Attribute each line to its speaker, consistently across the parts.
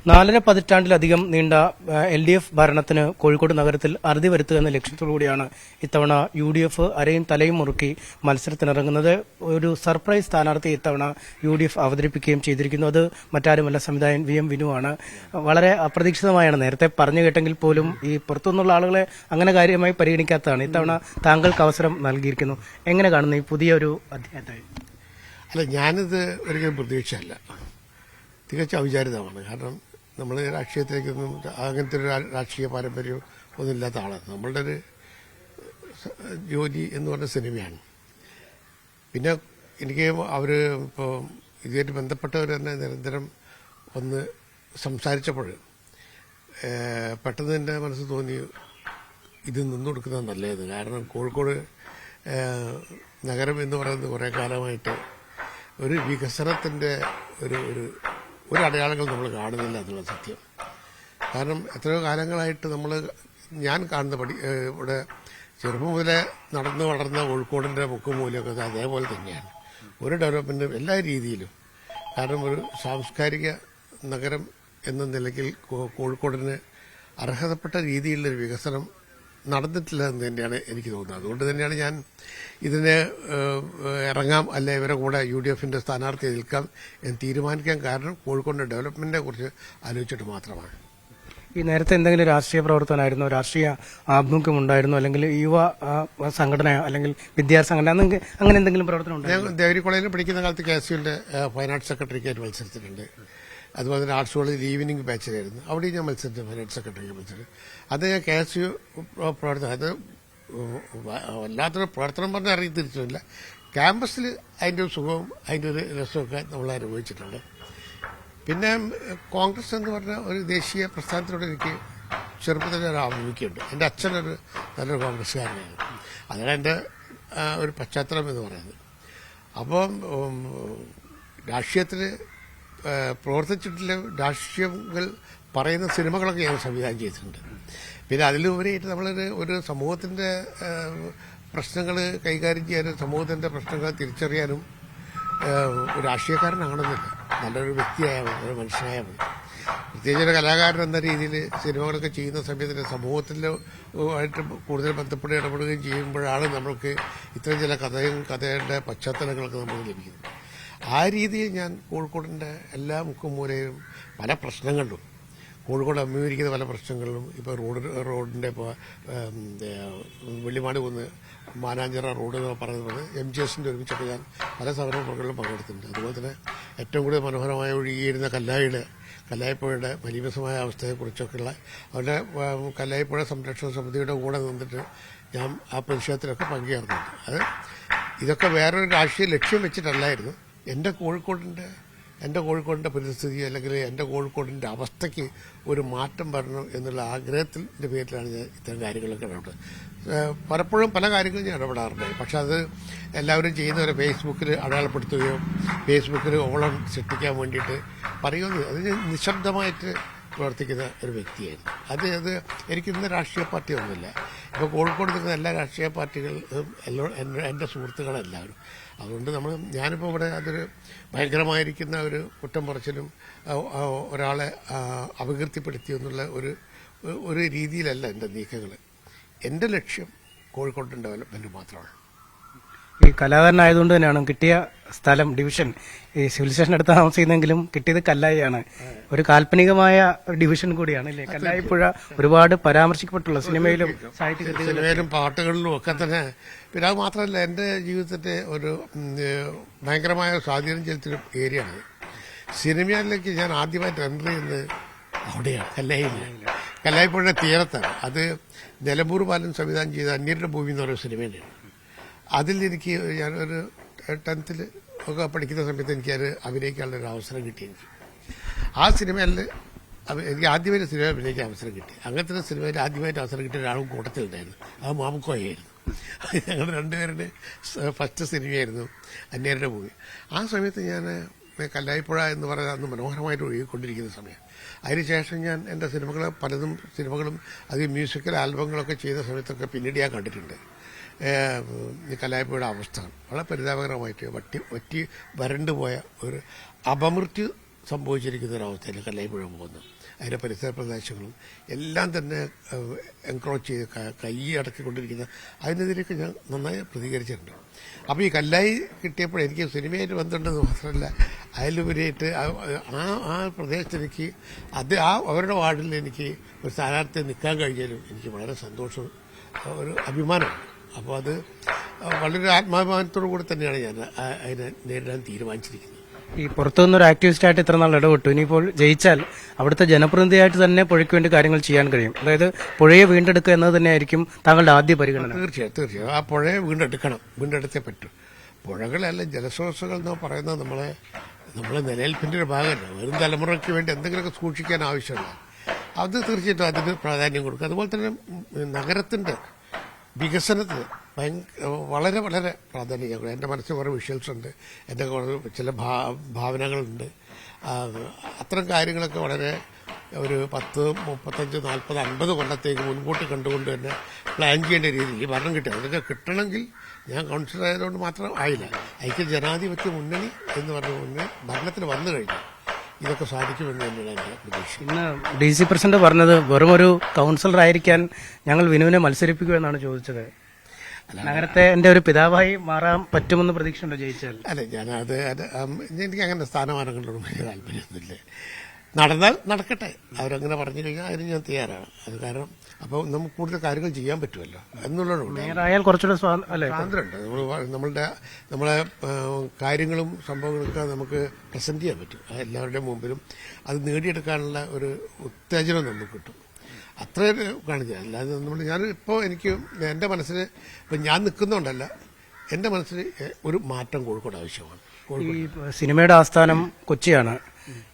Speaker 1: 4.5 പതിറ്റാണ്ടിലധികം നീണ്ട LDF ഭരണത്തിന് കോഴിക്കോട് നഗരത്തിൽ അറുതി വരുത്തുക എന്ന ലക്ഷ്യത്തോടുകൂടിയാണ് ഇത്തവണ UDF അരയും തലയും മുറുക്കി മത്സരത്തിനിറങ്ങുന്നത്. ഒരു സർപ്രൈസ് സ്ഥാനാർത്ഥി ഇത്തവണ UDF അവതരിപ്പിക്കുകയും ചെയ്തിരിക്കുന്നു. അത് മറ്റാരുമല്ല, സംവിധായകൻ VM വിനുവാണ്. വളരെ അപ്രതീക്ഷിതമായാണ്, നേരത്തെ പറഞ്ഞു കേട്ടെങ്കിൽ പോലും ഈ പുറത്തുനിന്നുള്ള ആളുകളെ അങ്ങനെ കാര്യമായി പരിഗണിക്കാത്തതാണ്. ഇത്തവണ താങ്കൾക്ക് അവസരം നൽകിയിരിക്കുന്നു. എങ്ങനെ കാണുന്നു ഈ പുതിയൊരു അധ്യായത്തെ?
Speaker 2: അല്ല, ഞാനിത് ഒരിക്കലും പ്രതീക്ഷയല്ല, തികച്ചും അവിചാരിതമാണ്. കാരണം നമ്മൾ രാഷ്ട്രീയത്തിലേക്കൊന്നും അങ്ങനത്തെ ഒരു രാഷ്ട്രീയ പാരമ്പര്യം ഒന്നുമില്ലാത്ത ആളാണ്. നമ്മളുടെ ഒരു ജോലി എന്ന് പറഞ്ഞ സിനിമയാണ്. പിന്നെ എനിക്ക് അവർ ഇപ്പോൾ ഇതുമായിട്ട് ബന്ധപ്പെട്ടവർ തന്നെ നിരന്തരം ഒന്ന് സംസാരിച്ചപ്പോൾ പെട്ടെന്ന് എൻ്റെ മനസ്സ് തോന്നി ഇത് നിന്നു കൊടുക്കുന്നത് നല്ലത്. കാരണം കോഴിക്കോട് നഗരം എന്ന് പറയുന്നത് കുറേ കാലമായിട്ട് ഒരു വികസനത്തിൻ്റെ ഒരു അടയാളങ്ങൾ നമ്മൾ കാണുന്നില്ല എന്നുള്ള സത്യം. കാരണം എത്രയോ കാലങ്ങളായിട്ട് ഞാൻ കാണുന്ന ഇവിടെ ചെറുപ്പം മുതലേ നടന്നു വളർന്ന കോഴിക്കോടിൻ്റെ മുക്കുമൂലമൊക്കെ അതേപോലെ തന്നെയാണ്. ഒരു ഡെവലപ്മെൻറ്റും എല്ലാ രീതിയിലും. കാരണം ഒരു സാംസ്കാരിക നഗരം എന്ന നിലയ്ക്ക് കോഴിക്കോടിന് അർഹതപ്പെട്ട രീതിയിലുള്ളൊരു വികസനം നടന്നിട്ടില്ല എന്ന് തന്നെയാണ് എനിക്ക് തോന്നുന്നത്. അതുകൊണ്ട് തന്നെയാണ് ഞാൻ ഇതിന് ഇറങ്ങാം, അല്ലെ ഇവരെ കൂടെ UDFന്റെ സ്ഥാനാർത്ഥി നിൽക്കാം എന്ന് തീരുമാനിക്കാൻ കാരണം കോഴിക്കോടിന്റെ ഡെവലപ്മെന്റിനെ കുറിച്ച് ആലോചിച്ചിട്ട് മാത്രമാണ്.
Speaker 1: ഈ നേരത്തെ എന്തെങ്കിലും രാഷ്ട്രീയ പ്രവർത്തനമായിരുന്നോ, രാഷ്ട്രീയ ആഭിമുഖ്യമുണ്ടായിരുന്നോ, അല്ലെങ്കിൽ യുവ സംഘടന അല്ലെങ്കിൽ വിദ്യാർത്ഥി സംഘടന, അങ്ങനെ എന്തെങ്കിലും പ്രവർത്തനം ഉണ്ടോ?
Speaker 2: ഞാൻ ദേവരി കോളേജിൽ പഠിക്കുന്ന കാലത്ത് KSUവിന്റെ ഫൈൻ ആർട്സ് സെക്രട്ടറിക്കായിട്ട് മത്സരിച്ചിട്ടുണ്ട്. അതുപോലെ തന്നെ ആർട്സ് കോളേജിൽ ഈവനിംഗ് ബാച്ചിലായിരുന്നു. അവിടെയും ഞാൻ മത്സരിച്ചു, ഫൈൻ ആർട്സ് സെക്രട്ടറിക്ക് മത്സരം. അത് ഞാൻ KSU പ്രവർത്തനം, അത് വല്ലാത്തൊരു പ്രവർത്തനം പറഞ്ഞാൽ അറിയത്തിരിച്ചില്ല. ക്യാമ്പസിൽ അതിൻ്റെ ഒരു സുഖവും അതിൻ്റെ ഒരു രസമൊക്കെ നമ്മൾ അനുഭവിച്ചിട്ടുണ്ട്. പിന്നെ കോൺഗ്രസ് എന്ന് പറഞ്ഞ ഒരു ദേശീയ പ്രസ്ഥാനത്തിനോട് എനിക്ക് ചെറുപ്പത്തിൽ ഒരു ആഭിമുഖ്യമുണ്ട്. എൻ്റെ അച്ഛനൊരു നല്ലൊരു കോൺഗ്രസ്സുകാരനാണ്. അതാണ് എൻ്റെ ഒരു പശ്ചാത്തലം എന്ന് പറയുന്നത്. അപ്പം രാഷ്ട്രീയത്തിൽ പ്രവർത്തിച്ചിട്ടില്ല, രാഷ്ട്രീയങ്ങൾ പറയുന്ന സിനിമകളൊക്കെ ഞാൻ സംവിധാനം ചെയ്തിട്ടുണ്ട്. പിന്നെ അതിലുപരിയായിട്ട് ഒരു സമൂഹത്തിന്റെ പ്രശ്നങ്ങൾ കൈകാര്യം ചെയ്യാനും സമൂഹത്തിന്റെ പ്രശ്നങ്ങൾ തിരിച്ചറിയാനും രാഷ്ട്രീയക്കാരനാണെന്നില്ല, നല്ലൊരു വ്യക്തിയായാൽ മതി, ഒരു മനുഷ്യനായാൽ മതി. പ്രത്യേകിച്ച് ഒരു കലാകാരൻ എന്ന രീതിയിൽ സിനിമകളൊക്കെ ചെയ്യുന്ന സമയത്ത് സമൂഹത്തിലുമായിട്ട് കൂടുതൽ ബന്ധപ്പെട്ട് ഇടപെടുകയും ചെയ്യുമ്പോഴാണ് നമ്മൾക്ക് ഇത്തരം ചില കഥയുടെ പശ്ചാത്തലങ്ങളൊക്കെ നമുക്ക് ലഭിക്കുന്നത്. ആ രീതിയിൽ ഞാൻ കോഴിക്കോടിന്റെ എല്ലാ മുക്കുമൂലയിലും പല പ്രശ്നങ്ങളിലും, കോഴിക്കോട് അഭിമുഖീകരിക്കുന്ന പല പ്രശ്നങ്ങളിലും, ഇപ്പോൾ റോഡിന്റെ ഇപ്പോൾ വെള്ളിമാട് കുന്ന് മാനാഞ്ചിറ റോഡ് എന്ന് പറയുന്നത് MGSന്റെ ഒരുമിച്ചൊക്കെ ഞാൻ പല സമരങ്ങളിലും പങ്കെടുത്തിട്ടുണ്ട്. അതുപോലെ തന്നെ ഏറ്റവും കൂടുതൽ മനോഹരമായ ഒഴുകിയിരുന്ന കല്ലായിപ്പുഴയുടെ മലീമസമായ അവസ്ഥയെക്കുറിച്ചൊക്കെയുള്ള അവരുടെ കല്ലായിപ്പുഴ സംരക്ഷണ സമിതിയുടെ കൂടെ നിന്നിട്ട് ഞാൻ ആ പ്രതിഷേധത്തിലൊക്കെ പങ്കുചേർന്നിട്ടുണ്ട്. ഇതൊക്കെ വേറൊരു രാഷ്ട്രീയ ലക്ഷ്യം വെച്ചിട്ടല്ലായിരുന്നു. എൻ്റെ കോഴിക്കോടിന്റെ പരിസ്ഥിതി അല്ലെങ്കിൽ എൻ്റെ കോഴിക്കോടിന്റെ അവസ്ഥയ്ക്ക് ഒരു മാറ്റം വരണം എന്നുള്ള ആഗ്രഹത്തിന്റെ പേരിലാണ് ഞാൻ ഇത്തരം കാര്യങ്ങളൊക്കെ ഇടപെട്ടത്. പലപ്പോഴും പല കാര്യങ്ങളും ഞാൻ ഇടപെടാറുണ്ട്. പക്ഷെ അത് എല്ലാവരും ചെയ്യുന്നവരെ ഫേസ്ബുക്കിൽ അടയാളപ്പെടുത്തുകയോ ഫേസ്ബുക്കിൽ ഓളം സൃഷ്ടിക്കാൻ വേണ്ടിയിട്ട് പറയുന്നത്, അതിന് നിശബ്ദമായിട്ട് പ്രവർത്തിക്കുന്ന ഒരു വ്യക്തിയായിരുന്നു. അത് എനിക്കിന്ന് രാഷ്ട്രീയ പാർട്ടി ഒന്നുമില്ല. ഇപ്പോൾ കോഴിക്കോട് നിൽക്കുന്ന എല്ലാ രാഷ്ട്രീയ പാർട്ടികളും എൻ്റെ സുഹൃത്തുക്കളെല്ലാവരും. അതുകൊണ്ട് ഞാനിപ്പോൾ ഇവിടെ അതൊരു ഭയങ്കരമായിരിക്കുന്ന ഒരു കുറ്റം പറച്ചിലും ഒരാളെ അപകീർത്തിപ്പെടുത്തി എന്നുള്ള ഒരു രീതിയിലല്ല എൻ്റെ നീക്കങ്ങൾ. എൻ്റെ ലക്ഷ്യം കോഴിക്കോട് ഡെവലപ്മെന്റ് മാത്രമാണ്.
Speaker 1: ഈ കലാകാരനായതുകൊണ്ട് തന്നെയാണ് കിട്ടിയ സ്ഥലം ഡിവിഷൻ, ഈ സിവിൽ സ്റ്റേഷൻ അടുത്ത് താമസിക്കുന്നെങ്കിലും കിട്ടിയത് കല്ലായിയാണ്. ഒരു കാൽപ്പനികമായ ഡിവിഷൻ കൂടിയാണ് അല്ലേ കല്ലായിപ്പുഴ? ഒരുപാട് പരാമർശിക്കപ്പെട്ടുള്ള സിനിമയിലും
Speaker 2: സിനിമയിലും പാട്ടുകളിലും ഒക്കെ തന്നെ. പിന്നെ അത് മാത്രമല്ല, എൻ്റെ ജീവിതത്തിന്റെ ഒരു ഭയങ്കരമായ സ്വാധീനം ചെലുത്തിയൊരു ഏരിയയാണ് സിനിമയിലേക്ക്. ഞാൻ ആദ്യമായിട്ട് എൻ്റർ ചെയ്യുന്നത് അവിടെയാണ്, കല്ലായിപ്പുഴയുടെ തീരത്താണ്. അത് നിലമ്പൂർ ബാലൻ സംവിധാനം ചെയ്ത അന്യരുടെ ഭൂമി എന്ന് പറയുന്ന സിനിമയാണ്. അതിൽ ഞാനൊരു 10th ഒക്കെ പഠിക്കുന്ന സമയത്ത് എനിക്കത് അഭിനയിക്കാനുള്ള ഒരു അവസരം കിട്ടി. ആ സിനിമയിൽ എനിക്ക് ആദ്യമായിട്ട് സിനിമ അഭിനയിക്കാൻ അവസരം കിട്ടി. അങ്ങനത്തെ സിനിമയിൽ ആദ്യമായിട്ട് അവസരം കിട്ടിയ ഒരാളും കൂട്ടത്തിലുണ്ടായിരുന്നു. അത് മാമുക്കോയായിരുന്നു. ഞങ്ങൾ രണ്ടുപേരുടെ ഫസ്റ്റ് സിനിമയായിരുന്നു അന്യരുടെ ഭൂമി. ആ സമയത്ത് ഞാൻ കല്ലായിപ്പുഴ എന്ന് പറയുന്നത് അന്ന് മനോഹരമായിട്ട് ഒഴുകിക്കൊണ്ടിരിക്കുന്ന സമയം. അതിനുശേഷം ഞാൻ എൻ്റെ സിനിമകളും അത് മ്യൂസിക്കൽ ആൽബങ്ങളൊക്കെ ചെയ്ത സമയത്തൊക്കെ പിന്നീട് ഞാൻ കണ്ടിട്ടുണ്ട്. കല്ലായിപ്പുഴയുടെ അവസ്ഥ വളരെ പരിതാപകരമായിട്ട് വറ്റി വരണ്ടുപോയ ഒരു അപമൃത്യു സംഭവിച്ചിരിക്കുന്ന ഒരവസ്ഥയിൽ കല്ലായിപ്പുഴ പോകുന്നു. അതിൻ്റെ പരിസര പ്രദേശങ്ങളും എല്ലാം തന്നെ എൻക്രോച്ച് ചെയ്ത് കൈ അടക്കിക്കൊണ്ടിരിക്കുന്ന അതിനെതിരെയൊക്കെ ഞാൻ നന്നായി പ്രതികരിച്ചിട്ടുണ്ട്. അപ്പോൾ ഈ കല്ലായി കിട്ടിയപ്പോൾ എനിക്ക് സിനിമയായിട്ട് ബന്ധമുണ്ടെന്ന് മാത്രമല്ല, അതിലുപരിയായിട്ട് ആ പ്രദേശത്ത് എനിക്ക് അവരുടെ വാർഡിൽ എനിക്ക് ഒരു സ്ഥാനാർത്ഥി നിൽക്കാൻ കഴിഞ്ഞാലും എനിക്ക് വളരെ സന്തോഷം, ഒരു അഭിമാനമാണ്. അപ്പോൾ അത് വളരെ ആത്മാഭിമാനത്തോടു കൂടി തന്നെയാണ് ഞാൻ അതിനെ നേരിടാൻ തീരുമാനിച്ചിരിക്കുന്നത്.
Speaker 1: ഈ പുറത്തുനിന്നൊരു ആക്ടിവിസ്റ്റായിട്ട് ഇത്ര നാൾ ഇടപെട്ടു, ഇനിയിപ്പോൾ ജയിച്ചാൽ അവിടുത്തെ ജനപ്രതിനിധിയായിട്ട് തന്നെ പുഴയ്ക്ക് വേണ്ടി കാര്യങ്ങൾ ചെയ്യാൻ കഴിയും. അതായത് പുഴയെ വീണ്ടെടുക്കുക എന്നത് തന്നെയായിരിക്കും താങ്കളുടെ ആദ്യ പരിഗണന.
Speaker 2: തീർച്ചയായും ആ പുഴയെ വീണ്ടെടുത്തേ പറ്റൂ. പുഴകളല്ല ജലസ്രോതസ്സുകൾ എന്ന് പറയുന്നത് നമ്മളെ നിലനിൽപ്പിന്റെ ഒരു ഭാഗമല്ല. വരും തലമുറയ്ക്ക് വേണ്ടി എന്തെങ്കിലുമൊക്കെ സൂക്ഷിക്കാൻ ആവശ്യമുള്ള അത് തീർച്ചയായിട്ടും അതിന് പ്രാധാന്യം കൊടുക്കുക. അതുപോലെ തന്നെ നഗരത്തിന്റെ വികസനത്തിന് വളരെ വളരെ പ്രാധാന്യം കൊടുക്കുക. എൻ്റെ മനസ്സിൽ കുറേ വിഷ്വൽസ് ഉണ്ട്, എൻ്റെ ചില ഭാവനകളുണ്ട്. അത്തരം കാര്യങ്ങളൊക്കെ വളരെ ഒരു 10, 35, 40, 50 കൊല്ലത്തേക്ക് മുൻകൂട്ടി കണ്ടുകൊണ്ട് തന്നെ പ്ലാൻ ചെയ്യേണ്ട രീതിയിൽ ഈ ഭരണം കിട്ടുക. അതൊക്കെ കിട്ടണമെങ്കിൽ ഞാൻ കൗൺസിലർ ആയതുകൊണ്ട് മാത്രം ആയില്ല. ഐക്യ ജനാധിപത്യ മുന്നണി എന്ന് പറഞ്ഞ മുന്നേ ഭരണത്തിൽ വന്നു കഴിഞ്ഞു ഇതൊക്കെ സാധിക്കുമെന്ന് തന്നെയാണ് എൻ്റെ പ്രതീക്ഷ.
Speaker 1: ഇന്ന് DC പ്രസിഡന്റ് പറഞ്ഞത് വെറും ഒരു കൗൺസിലർ ആയിരിക്കാൻ ഞങ്ങൾ വിനുവിനെ മത്സരിപ്പിക്കുമെന്നാണ് ചോദിച്ചത്. നഗരത്തെ എന്റെ ഒരു പിതാവായി മാറാൻ പറ്റുമെന്ന് പ്രതീക്ഷയുണ്ടോ ജയിച്ചാൽ?
Speaker 2: അല്ല, എനിക്ക് അങ്ങനെ സ്ഥാനമാനങ്ങളോട് വലിയ താല്പര്യമൊന്നുമില്ല. നടന്നാൽ നടക്കട്ടെ, അവരങ്ങനെ പറഞ്ഞു കഴിഞ്ഞാൽ അതിന് ഞാൻ തയ്യാറാണ്. അത് കാരണം അപ്പോൾ നമുക്ക് കൂടുതൽ കാര്യങ്ങൾ ചെയ്യാൻ പറ്റുമല്ലോ എന്നുള്ളതുകൊണ്ട്
Speaker 1: മേയറായാൽ കുറച്ചുകൂടെ
Speaker 2: സ്വാതന്ത്ര്യമുണ്ട്. നമ്മളെ കാര്യങ്ങളും സംഭവങ്ങളൊക്കെ നമുക്ക് പ്രസന്റ് ചെയ്യാൻ പറ്റും എല്ലാവരുടെയും മുമ്പിലും. അത് നേടിയെടുക്കാനുള്ള ഒരു ഉത്തേജനം നമുക്ക് കിട്ടും. അത്രേ കാണിക്കുക. അല്ലാതെ ഞാനിപ്പോൾ എനിക്ക് എൻ്റെ മനസ്സിൽ ഇപ്പം ഞാൻ നിൽക്കുന്നുണ്ടല്ല, എൻ്റെ മനസ്സിൽ ഒരു മാറ്റം കോഴിക്കോട് ആവശ്യമാണ്.
Speaker 1: ഈ സിനിമയുടെ ആസ്ഥാനം കൊച്ചിയാണ്,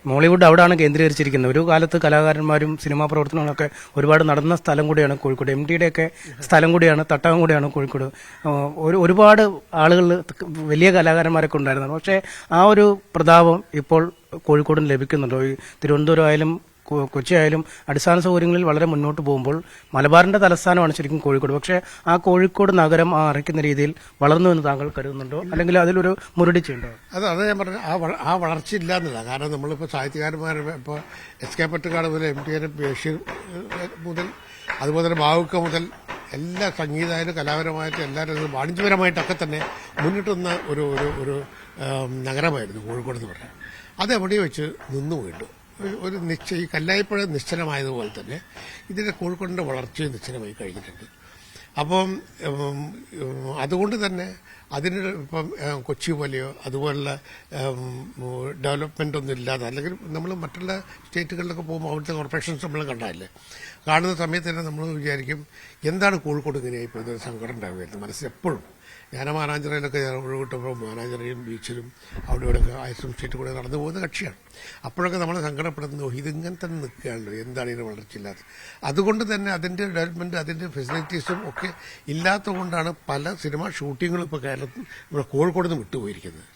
Speaker 1: മോളിവുഡ് അവിടെയാണ് കേന്ദ്രീകരിച്ചിരിക്കുന്നത്. ഒരു കാലത്ത് കലാകാരന്മാരും സിനിമാ പ്രവർത്തനങ്ങളൊക്കെ ഒരുപാട് നടന്ന സ്ഥലം കൂടിയാണ് കോഴിക്കോട്. MTയുടെ ഒക്കെ സ്ഥലം കൂടിയാണ്, തട്ടകം കൂടിയാണ് കോഴിക്കോട്. ഒരുപാട് ആളുകൾ, വലിയ കലാകാരന്മാരൊക്കെ ഉണ്ടായിരുന്നു. പക്ഷേ ആ ഒരു പ്രതാപം ഇപ്പോൾ കോഴിക്കോടിന് ലഭിക്കുന്നുണ്ടോ? ഈ തിരുവനന്തപുരം ആയാലും കൊച്ചി ആയാലും അടിസ്ഥാന സൗകര്യങ്ങളിൽ വളരെ മുന്നോട്ട് പോകുമ്പോൾ മലബാറിന്റെ തലസ്ഥാനമാണ് ശരിക്കും കോഴിക്കോട്. പക്ഷേ ആ കോഴിക്കോട് നഗരം അറിയിക്കുന്ന രീതിയിൽ വളർന്നു എന്ന് താങ്കൾ കരുതുന്നുണ്ടോ, അല്ലെങ്കിൽ അതിലൊരു മുരടിച്ചുണ്ടോ?
Speaker 2: അത് ഞാൻ പറഞ്ഞ ആ വളർച്ച ഇല്ല എന്നല്ല. കാരണം നമ്മളിപ്പോൾ സാഹിത്യകാരന്മാർ ഇപ്പോൾ SK പൊറ്റക്കാട് മുതൽ MT ബഷീർ മുതൽ അതുപോലെ തന്നെ ബാവുക്ക മുതൽ എല്ലാ സംഗീതമായാലും കലാപരമായിട്ടും എല്ലാവരും വാണിജ്യപരമായിട്ടൊക്കെ തന്നെ മുന്നിട്ടുന്ന ഒരു നഗരമായിരുന്നു കോഴിക്കോട് എന്ന് പറഞ്ഞാൽ. അത് എവിടെ വെച്ച് നിന്നു പോയിട്ടു. ഒരു ഈ കല്ലായിപ്പുഴ നിശ്ചലമായതുപോലെ തന്നെ ഇതിന്റെ കോഴിക്കോടിന്റെ വളർച്ചയും നിശ്ചലമായി കഴിഞ്ഞിട്ടുണ്ട്. അപ്പം അതുകൊണ്ട് തന്നെ അതിന് ഇപ്പം കൊച്ചി പോലെയോ അതുപോലുള്ള ഡെവലപ്മെന്റ് ഒന്നും ഇല്ലാതെ, അല്ലെങ്കിൽ നമ്മൾ മറ്റുള്ള സ്റ്റേറ്റുകളിലൊക്കെ പോകുമ്പോൾ അവിടുത്തെ കോർപ്പറേഷൻസ് നമ്മൾ കണ്ടാലേ, കാണുന്ന സമയത്ത് തന്നെ നമ്മൾ വിചാരിക്കും എന്താണ് കോഴിക്കോട് ഇങ്ങനെയായിപ്പോൾ ഇതൊരു സങ്കടം ഉണ്ടാവുമായിരുന്നു മനസ്സിലെപ്പോഴും. ഞാൻ മാനാഞ്ചിറയിലൊക്കെ ഒഴിവിട്ടപ്പോൾ മാനാഞ്ചിറയും ബീച്ചിലും അവിടെ ഇവിടെയൊക്കെ ഐസ്ക്രീം സ്ട്രീറ്റ് കൂടെ നടന്നു പോകുന്ന കക്ഷിയാണ്. അപ്പോഴൊക്കെ നമ്മൾ സങ്കടപ്പെടുന്നു, ഇതിങ്ങനെ തന്നെ നിൽക്കുകയാണല്ലോ, എന്താണ് ഇതിന് വളർച്ചയില്ലാത്തത്. അതുകൊണ്ട് തന്നെ അതിൻ്റെ ഡെവലപ്മെന്റ്, അതിൻ്റെ ഫെസിലിറ്റീസും ഒക്കെ ഇല്ലാത്തതുകൊണ്ടാണ് പല സിനിമ ഷൂട്ടിങ്ങുകളും ഇപ്പോൾ കേരളത്തിൽ ഇവിടെ കോഴിക്കോട് നിന്ന് വിട്ടുപോയിരിക്കുന്നത്.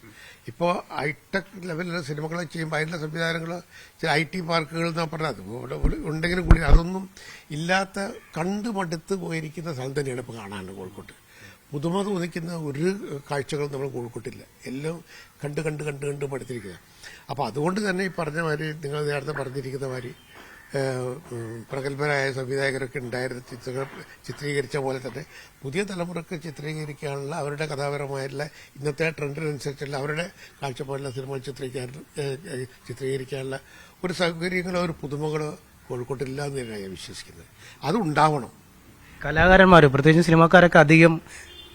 Speaker 2: ഇപ്പോൾ ഹൈടെക് ലെവലിലുള്ള സിനിമകൾ ചെയ്യുമ്പോൾ അതിൻ്റെ സംവിധാനങ്ങൾ ചില IT പാർക്കുകൾ എന്നാണ് പറഞ്ഞത് ഇവിടെ ഉണ്ടെങ്കിലും കൂടി അതൊന്നും ഇല്ലാത്ത കണ്ടുമടുത്ത് പോയിരിക്കുന്ന സ്ഥലം തന്നെയാണ് ഇപ്പോൾ കാണാനുള്ളത് കോഴിക്കോട്ട്. പുതുമ തോന്നിക്കുന്ന ഒരു കാഴ്ചകളും നമ്മൾ കോഴിക്കോട്ടില്ല. എല്ലാം കണ്ട് പഠിത്തിരിക്കുക. അപ്പോൾ അതുകൊണ്ട് തന്നെ ഈ പറഞ്ഞ മാതിരി, നിങ്ങൾ നേരത്തെ പറഞ്ഞിരിക്കുന്ന മാതിരി പ്രഗത്ഭരായ സംവിധായകരൊക്കെ ഉണ്ടായിരുന്ന ചിത്രീകരിച്ച പോലെ തന്നെ പുതിയ തലമുറക്ക് ചിത്രീകരിക്കാനുള്ള അവരുടെ കഥാപരമായിട്ടുള്ള ഇന്നത്തെ ട്രെൻഡിനനുസരിച്ചുള്ള അവരുടെ കാഴ്ചപ്പാടിലുള്ള സിനിമകൾ ചിത്രീകരിക്കാനുള്ള ഒരു സൗകര്യങ്ങളോ ഒരു പുതുമകളോ കോഴിക്കോട്ടില്ല എന്ന് തന്നെയാണ് ഞാൻ വിശ്വസിക്കുന്നത്. അതുണ്ടാവണം.
Speaker 1: കലാകാരന്മാർ, പ്രത്യേകിച്ച് സിനിമാക്കാരൊക്കെ അധികം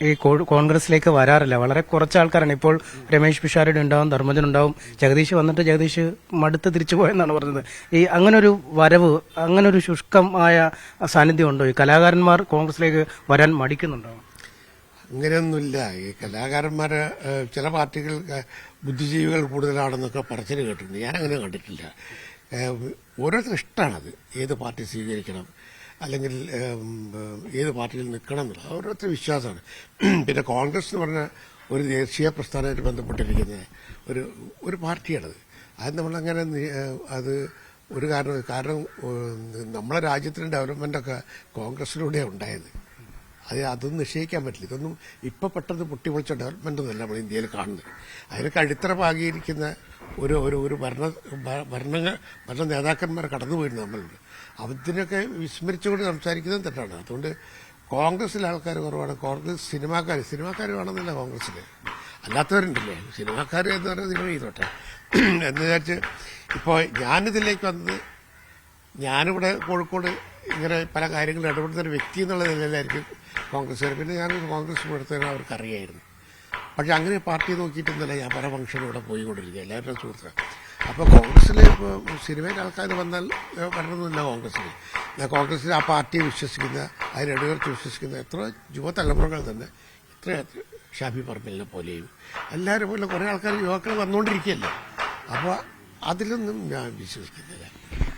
Speaker 1: ഈ കോൺഗ്രസിലേക്ക് വരാറില്ല. വളരെ കുറച്ച് ആൾക്കാരാണ്. ഇപ്പോൾ രമേശ് പിഷാരടി ഉണ്ടാവും, ധർമ്മജൻ ഉണ്ടാവും, ജഗദീഷ് വന്നിട്ട് ജഗദീഷ് മടുത്ത് തിരിച്ചു പോയെന്നാണ് പറഞ്ഞത്. ഈ അങ്ങനൊരു വരവ്, അങ്ങനൊരു ശുഷ്കമായ സാന്നിധ്യം ഉണ്ടോ? ഈ കലാകാരന്മാർ കോൺഗ്രസിലേക്ക് വരാൻ മടിക്കുന്നുണ്ടോ?
Speaker 2: അങ്ങനെയൊന്നുമില്ല. ഈ കലാകാരന്മാരെ ചില പാർട്ടികൾ ബുദ്ധിജീവികൾ കൂടുതലാണെന്നൊക്കെ പറച്ചിൽ കേട്ടിട്ടുണ്ട്. ഞാനങ്ങനെ കണ്ടിട്ടില്ല. ഓരോരുത്തർ ഇഷ്ടമാണത്, ഏത് പാർട്ടി സ്വീകരിക്കണം അല്ലെങ്കിൽ ഏത് പാർട്ടിയിൽ നിൽക്കണം എന്നുള്ളത് ഓരോരുത്തർ വിശ്വാസമാണ്. പിന്നെ കോൺഗ്രസ് എന്ന് പറഞ്ഞ ഒരു ദേശീയ പ്രസ്ഥാനമായിട്ട് ബന്ധപ്പെട്ടിരിക്കുന്ന ഒരു പാർട്ടിയാണത്. അത് നമ്മളങ്ങനെ അത് ഒരു കാരണം നമ്മളെ രാജ്യത്തിന്റെ ഡെവലപ്മെന്റൊക്കെ കോൺഗ്രസിലൂടെയാണ് ഉണ്ടായത്. അതൊന്നും നിശ്ചയിക്കാൻ പറ്റില്ല. ഇതൊന്നും ഇപ്പൊ പെട്ടെന്ന് പൊട്ടിപ്പൊളിച്ച ഡെവലപ്മെന്റ് ഒന്നല്ല നമ്മൾ ഇന്ത്യയിൽ കാണുന്നത്. അതിനൊക്കെ അടിത്തറ പാകിയിരിക്കുന്ന ഒരു ഭരണ നേതാക്കന്മാർ കടന്നുപോയിരുന്നു നമ്മളുണ്ട്. അതിനൊക്കെ വിസ്മരിച്ചുകൊണ്ട് സംസാരിക്കുന്നത് തെറ്റാണ്. അതുകൊണ്ട് കോൺഗ്രസിലെ ആൾക്കാർ കുറവാണ്. കോൺഗ്രസ് സിനിമാക്കാർ വേണമെന്നില്ല കോൺഗ്രസിൽ, അല്ലാത്തവരുണ്ടല്ലോ സിനിമാക്കാർ എന്ന് പറയുന്നത് സിനിമ ചെയ്തോട്ടെ എന്ന് വിചാരിച്ച്. ഇപ്പോൾ ഞാനിതിലേക്ക് വന്നത്, ഞാനിവിടെ കോഴിക്കോട് ഇങ്ങനെ പല കാര്യങ്ങളും ഇടപെടുന്ന ഒരു വ്യക്തി എന്നുള്ള നിലയിലായിരിക്കും കോൺഗ്രസ്സുകാർ. പിന്നെ ഞാൻ കോൺഗ്രസ് പ്രവർത്തകരെ അവർക്ക് അറിയായിരുന്നു. പക്ഷെ അങ്ങനെ പാർട്ടി നോക്കിയിട്ടൊന്നുമല്ല ഞാൻ പല ഫംഗ്ഷനും ഇവിടെ പോയിക്കൊണ്ടിരിക്കുക, എല്ലാവരുടെ സുഹൃത്തുക്കൾ. അപ്പോൾ കോൺഗ്രസ്സിൽ ഇപ്പോൾ സിനിമയിലെ ആൾക്കാർ വന്നാൽ വരണമെന്നില്ല കോൺഗ്രസ്സിൽ. കോൺഗ്രസ്സിൽ ആ പാർട്ടിയെ വിശ്വസിക്കുന്ന, അതിനടിയുറച്ച് വിശ്വസിക്കുന്ന എത്ര യുവതലമുറകൾ തന്നെ, എത്ര ഷാഫി പറമ്പിലിനെ പോലെയും എല്ലാവരും പോലെ കുറേ ആൾക്കാർ യുവാക്കൾ വന്നുകൊണ്ടിരിക്കുകയല്ലേ. അപ്പോൾ അതിലൊന്നും ഞാൻ വിശ്വസിക്കുന്നില്ല.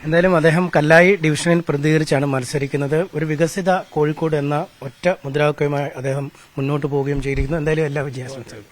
Speaker 1: എന്തായാലും അദ്ദേഹം കല്ലായി ഡിവിഷനിൽ പ്രതികരിച്ചാണ് മത്സരിക്കുന്നത്. ഒരു വികസിത കോഴിക്കോട് എന്ന ഒറ്റ മുദ്രാവാക്യവുമായി അദ്ദേഹം മുന്നോട്ട് പോവുകയും ചെയ്തിരിക്കുന്നു. എന്തായാലും എല്ലാ വിജയാശംസകളും.